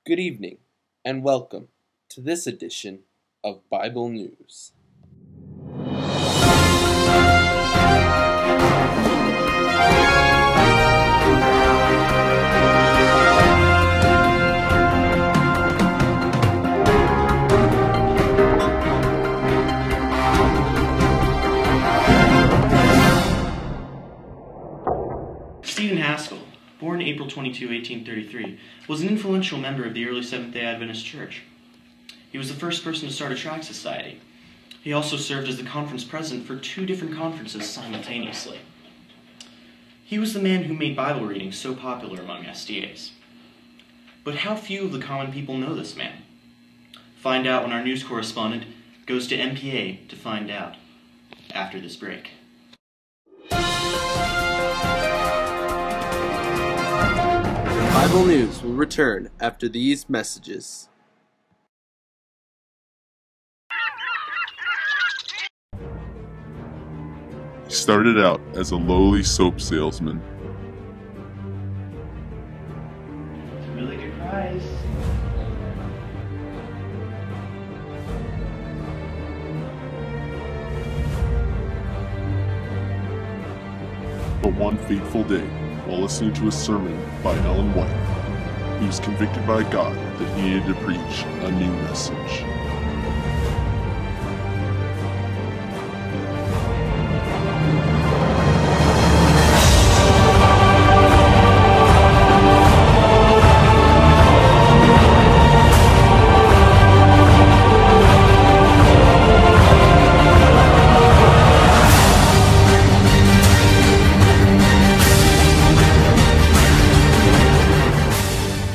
Good evening, and welcome to this edition of Bible News. Stephan Haskell, born April 22, 1833, was an influential member of the early Seventh-day Adventist Church. He was the first person to start a tract society. He also served as the conference president for 2 different conferences simultaneously. He was the man who made Bible reading so popular among SDAs. But how few of the common people know this man? Find out when our news correspondent goes to MPA to find out after this break. Bible News will return after these messages. He started out as a lowly soap salesman. It's a really good price. But one fateful day, while listening to a sermon by Ellen White, he was convicted by God that he needed to preach a new message.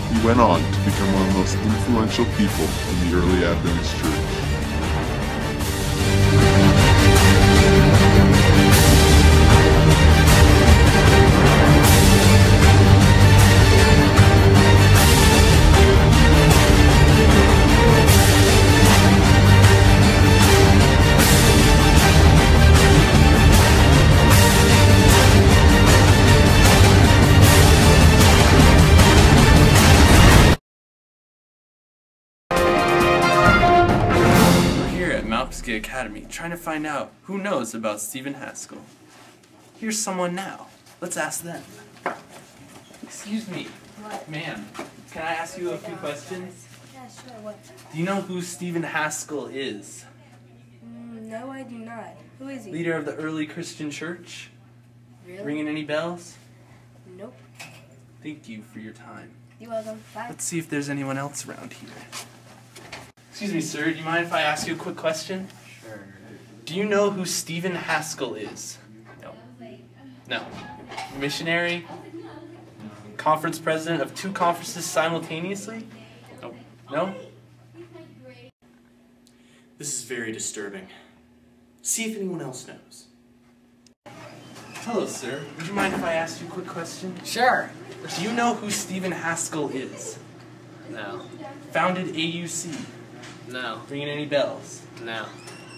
He went on to become one of the most influential people in the early Adventist church. Academy, trying to find out who knows about Stephan Haskell. Here's someone now. Let's ask them. Excuse me, ma'am. Can I ask you a few questions? Yeah, sure. What? Do you know who Stephan Haskell is? No, I do not. Who is he? Leader of the early Christian church? Really? Ringing any bells? Nope. Thank you for your time. You're welcome. Bye. Let's see if there's anyone else around here. Excuse me, sir. Do you mind if I ask you a quick question? Sure. Do you know who Stephan Haskell is? No. No. Missionary? Conference president of 2 conferences simultaneously? Nope. No? This is very disturbing. See if anyone else knows. Hello, sir. Would you mind if I asked you a quick question? Sure. Do you know who Stephan Haskell is? No. Founded AUC. No. Ringing any bells? No.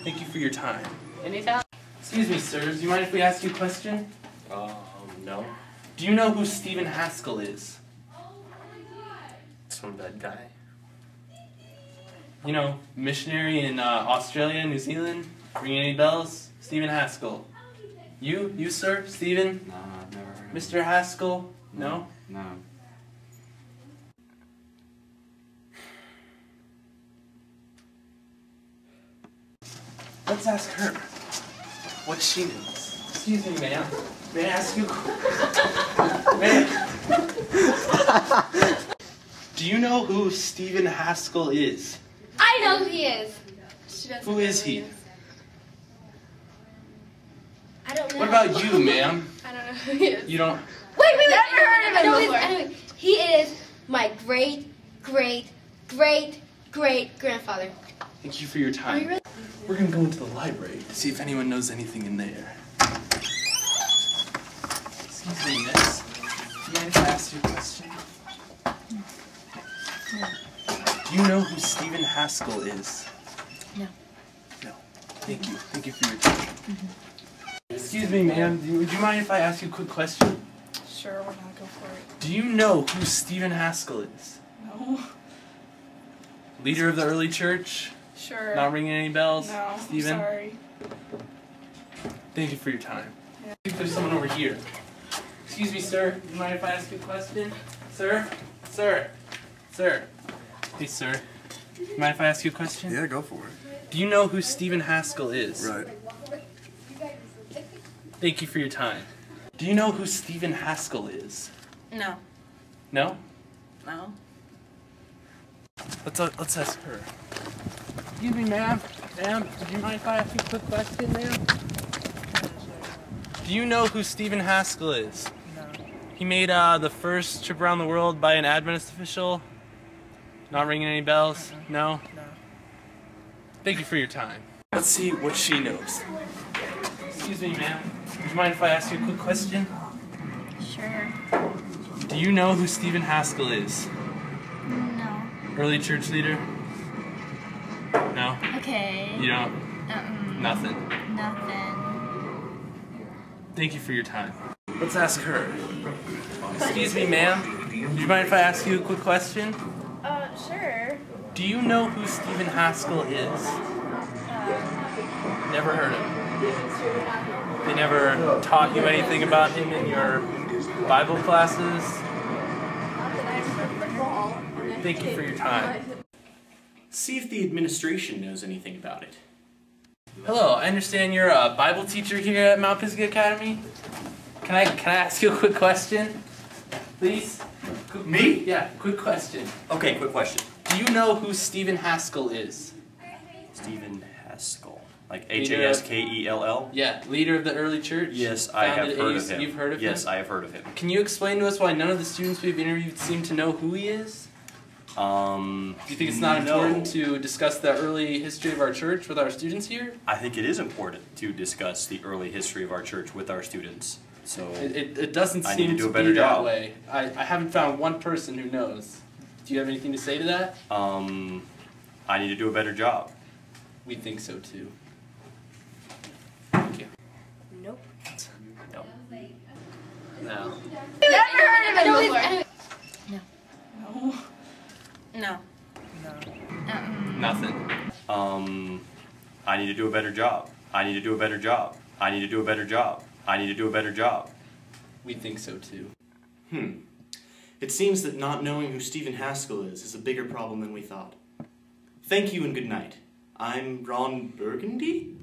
Thank you for your time. Anytime? Excuse me, sir. Do you mind if we ask you a question? No. Do you know who Stephan Haskell is? Some dead guy. You know, missionary in Australia, New Zealand. Ringing any bells? Stephan Haskell. You, sir? Stephen? No, I've never heard of Mr. Haskell? No? No. Let's ask her what she knows. Excuse me, ma'am. May I ask you? Do you know who Stephan Haskell is? I know who he is. Who is he? I don't know. What about you, ma'am? I don't know who he is. You don't. Wait. Never heard of him before. I know him. He is my great grandfather. Thank you for your time. Are you really? We're gonna go into the library to see if anyone knows anything in there. Excuse me, miss. Do you mind if I ask you a question? Do you know who Stephan Haskell is? No. No. Thank you. Thank you for your time. Excuse me, ma'am. Would you mind if I ask you a quick question? Sure, why not? Go for it. Do you know who Stephan Haskell is? No. Leader of the early church? Sure. Not ringing any bells? No, Stephen? I'm sorry. Thank you for your time. Yeah. I think there's someone over here. Excuse me, sir. Do you mind if I ask you a question? Sir? Sir? Sir? Hey, sir. Do you mind if I ask you a question? Yeah, go for it. Do you know who Stephan Haskell is? Right. Thank you for your time. Do you know who Stephan Haskell is? No. No? No. Let's ask her. Excuse me, ma'am. Ma'am, do you mind if I ask you a quick question, ma'am? Do you know who Stephan Haskell is? No. He made the first trip around the world by an Adventist official. Not ringing any bells? No? No. Thank you for your time. Let's see what she knows. Excuse me, ma'am. Do you mind if I ask you a quick question? Sure. Do you know who Stephan Haskell is? No. Early church leader? No? Okay. You don't? Nothing. Nothing. Thank you for your time. Let's ask her. Excuse me, ma'am. Do you mind if I ask you a quick question? Sure. Do you know who Stephan Haskell is? Never heard of him. They never taught you anything about him in your Bible classes? Thank you for your time. See if the administration knows anything about it. Hello, I understand you're a Bible teacher here at Mount Pisgah Academy. Can I ask you a quick question? Please? Me? Yeah, quick question. Okay, quick question. Do you know who Stephan Haskell is? Stephan Haskell. Like Leader of- Haskell? Yeah, leader of the early church. Yes, I have Founded heard AUC. of him. You've heard of him? Yes, I have heard of him. Can you explain to us why none of the students we've interviewed seem to know who he is? Do you think it's not important to discuss the early history of our church with our students here? I think it is important to discuss the early history of our church with our students. So It doesn't I need seem to do a be better that job. way. I haven't found one person who knows. Do you have anything to say to that? I need to do a better job. We think so too. Thank you. Nope. No. No. Never heard of him before. No. Nothing. I need to do a better job. I need to do a better job. I need to do a better job. I need to do a better job. We think so too. It seems that not knowing who Stephan Haskell is a bigger problem than we thought. Thank you and good night. I'm Ron Burgundy?